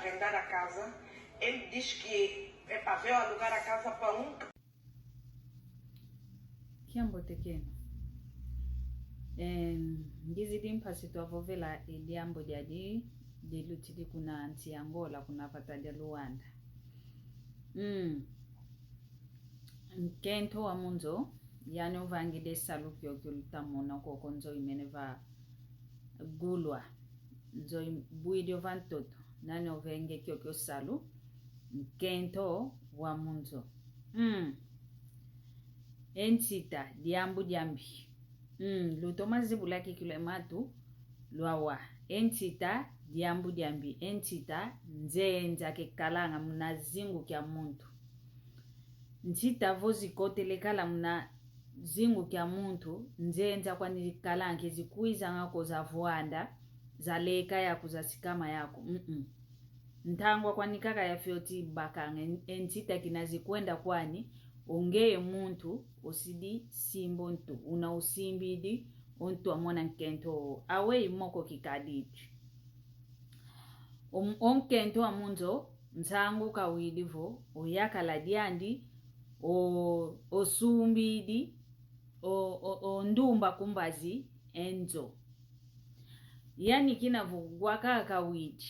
arrendar a casa. Ele diz que veio alugar a casa para um. Kiambo tekeno. Ngizidi mpasi tuavovela eliambo jadi dilutidi kuna anti Angola kuna patadia Luanda. Nkento wa munzo yani uvangide salukyo kyulutamona koko nzo imeneva gulwa nzo buidio vantoto nani ovenge kyokyo salu nkento wa munzo entita diambu diambi lutoma zibulaki kilo matu luawa entita diambu diambi entita nzenza ke kalanga mna zingu kya muntu ntita vozi kote lekala mna zingu kya muntu nzenza kwa nikalange zikuiza ngako za vuanda za leka ya kuzasikama yako ntangwa kwa nikaka ya fioti bakange entita kinazikwenda kwani ongeye muntu osidi simbo ntu una usimbidi ontu amona nkento awe imoko kikaditi onkento amunzo nsangu kawidivo oyakala diandi osumbidi o ndumba kumbazi enzo yani kinavugwa kawidi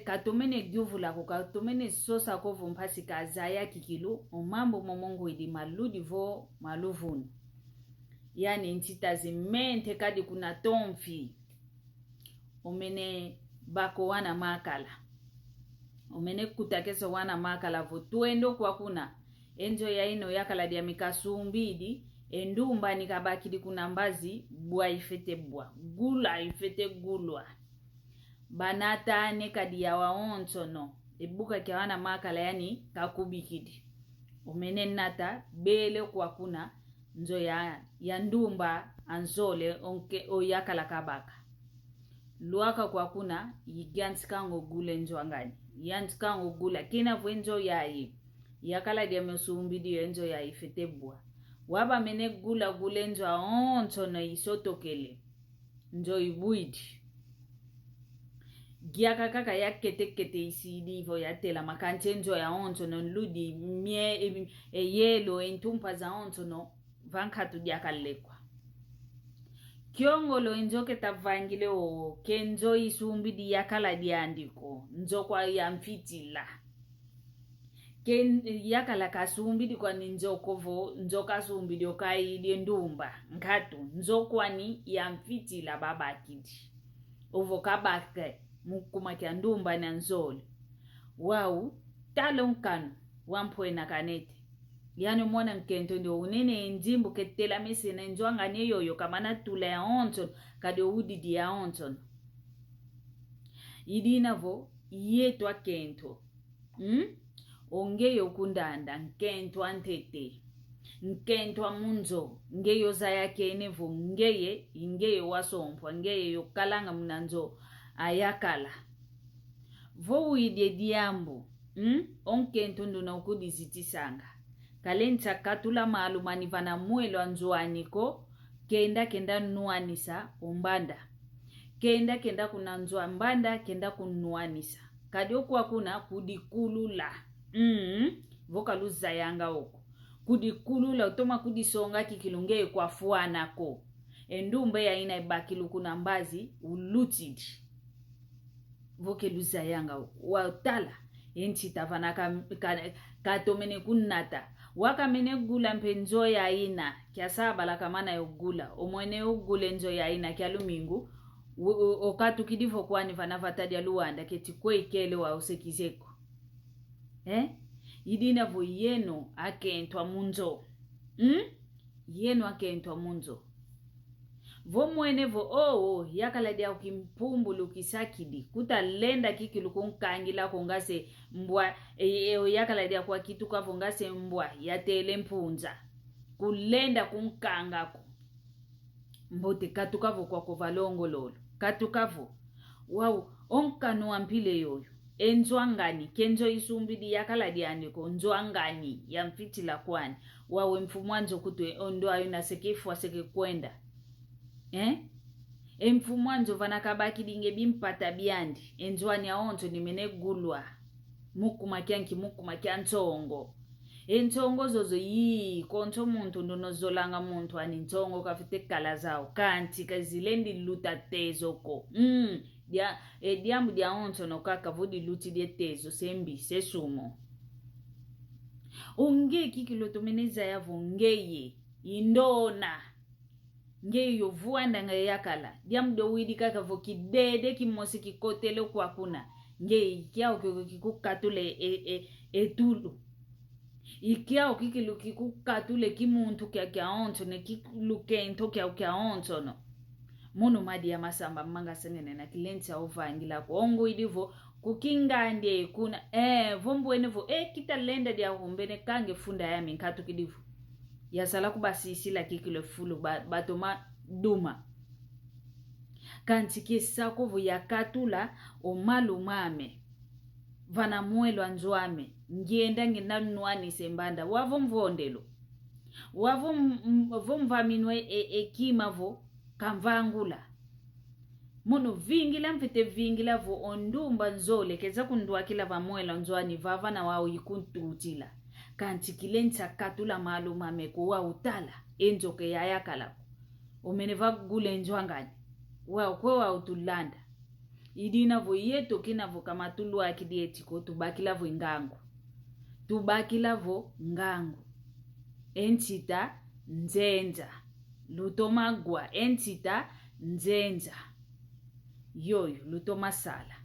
katomene gyuvula ko katomene sosa ko vompasi kazaya kikilu omambo momongo idi maludi vo maluvunu yani ntita zimente kadi kuna tomfi omene bako wana makala omene kutakeso wana makala vo tuendo kwa kuna enzo ya ino yakala dia mikasumbidi endumba nikabakidi kuna mbazi bwa ifete bwa gula ifete gulwa banata nekadi ya waontono ebuka kya wana makala yani kakubikidi omene nata bele kwa kuna nzo ya ndumba anzole onke oyakala kabaka luaka kwa kuna yigansikango gule nzo angani yansikango gula kina vwenzo yayi yakala dia mesumbidi enzo ya ifetebwa waba mene gula gule nzo aontono isotokele nzo ibuidi giaka kaka ya kete isidi ivo ya tela makantenzo ya onto no ludi mie yelo entumpa za onto no vankatu diaka lekwa kiongolo enjoke tavangile o kenzo isumbi di yakala diandiko nzo kwa ya mfitila ken yakala kasumbi di kwa ninjoko vo njoka sumbi di okai di ndumba nkatu nzo kwa ni ya mfitila baba kidi ovo kabake mukuma kya ndumba na nzole wau talon kanu wampwena kanete yani mwana nkento ndio unene njimbu ketela mesena njwanga neyoyo kamana tula ya onton kade udidi ya onton idinavo yetwa kento ongeyo kundanda nkento antete nkento munzo ngeyo zaya kenevo ngeye wasompwa ngeye yokalanga mnanzo ayakala vo uide diambo onkento nduna ukudizitisanga kalenta katula maalumani vana muelo anzuaniko kenda nuanisa umbanda kenda kuna nzua mbanda kenda kunuanisa kadioku akuna kudikulula voka luza yanga oko kudikulula utoma kudisonga kikilunge kwa fuanako endumbe ya ina ibakilu kuna mbazi ulutidi voke luza yanga watala enti tavana katomene kunata waka mene gula mpenzo ya ina kia saba la kamana yogula omwene ugule nzo ya ina kia lumingu okatu kidifo kwani vana vatadi ya Luanda keti kwe ikele wa usekizeko idina vo yeno akentwa munzo yeno akentwa munzo vo mwene vo yakala dia ukimpumbu lukisakidi kuta lenda kiki lukunkangila kongase mbwa yakala dia kwa kituka vongase mbwa yatele mpunza kulenda kunkangako mbote katukavo kwa kovalongo lolo katukavo wau onkanu ampile yoyo enzwangani kenzo isumbidi yakala diandiko nzwangani ya mfitila kwani wawe mfumwanzo kutwe ondo ayo na sekefu aseke kwenda Emfumu anzo vanakabaki dinge bimpata biandi. Enzwani ya onzo nimene gulwa. Mukumakia ntongo. Entongo zozo konto muntu ndonozolanga muntu ani ntongo kafite kala zao. Kanti kazilendi luta tezo ko. Diambu dia onzo no kaka vodi luti die tezo sembi sesumo. Unge kikiloto meneza yavo ngeye. Indona. Ngeye yovuanda nga yakala. Diambu do widi kaka voki dede kimosi kikotele kwa kuna. Ngeye ikiao kikukatule etulu. Ikiao kikukatule kimuntu kia onzo ne kikilukento kia onzo no. Mono madi ya masamba manga sengene na kilenza uvangila kwa ongo idivo kukinga ndie kuna vombu enevo kita lenda dia humbene kange funda ya minkatu kidivu ya sala kubasi sila kikilo fulu batoma duma kanti kisakovu ya katula omalu mame vana muelo anzuame ngienda nginanwani sembanda wavo mvondelo wavo mvaminwe ekimavo kamvangula mono vingila mfite vingila vo ondumba nzole keza kundua kila vamuela nzwani vava na wao yikuntutila kanti kilenza katula maluma mekuwa utala enzo ke yayakala omeneva gule nzwangani wao kwa utulanda idina vo yeto kinavo kama tulu akidieti ko tubakila vo ngangu tubakila vo ngangu entita nzenza lutomagwa entita nzenza yoyo lutomasala